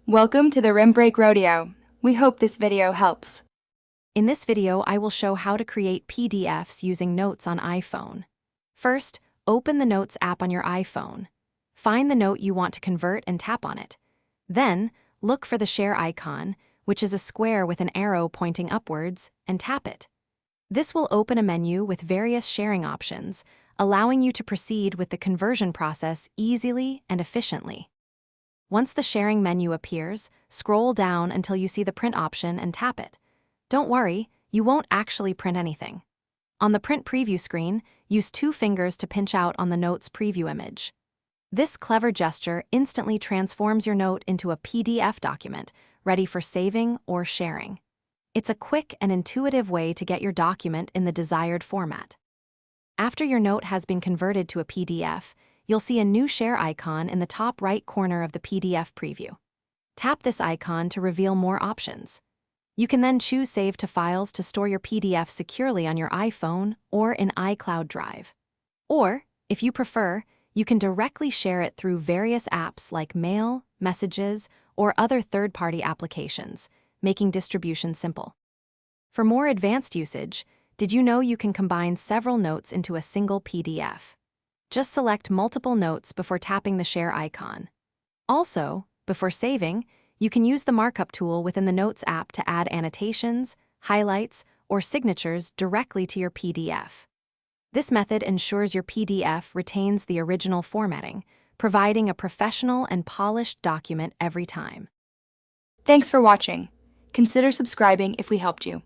Welcome to the Rim Break Rodeo. We hope this video helps. In this video, I will show how to create PDFs using Notes on iPhone. First, open the Notes app on your iPhone. Find the note you want to convert and tap on it. Then, look for the share icon, which is a square with an arrow pointing upwards, and tap it. This will open a menu with various sharing options, allowing you to proceed with the conversion process easily and efficiently. Once the sharing menu appears, scroll down until you see the print option and tap it. Don't worry, you won't actually print anything. On the print preview screen, use 2 fingers to pinch out on the note's preview image. This clever gesture instantly transforms your note into a PDF document, ready for saving or sharing. It's a quick and intuitive way to get your document in the desired format. After your note has been converted to a PDF, you'll see a new share icon in the top right corner of the PDF preview. Tap this icon to reveal more options. You can then choose Save to Files to store your PDF securely on your iPhone or in iCloud Drive. Or, if you prefer, you can directly share it through various apps like Mail, Messages, or other third-party applications, making distribution simple. For more advanced usage, did you know you can combine several notes into a single PDF? Just select multiple notes before tapping the share icon. Also, before saving, you can use the markup tool within the Notes app to add annotations, highlights, or signatures directly to your PDF. This method ensures your PDF retains the original formatting, providing a professional and polished document every time. Thanks for watching. Consider subscribing if we helped you.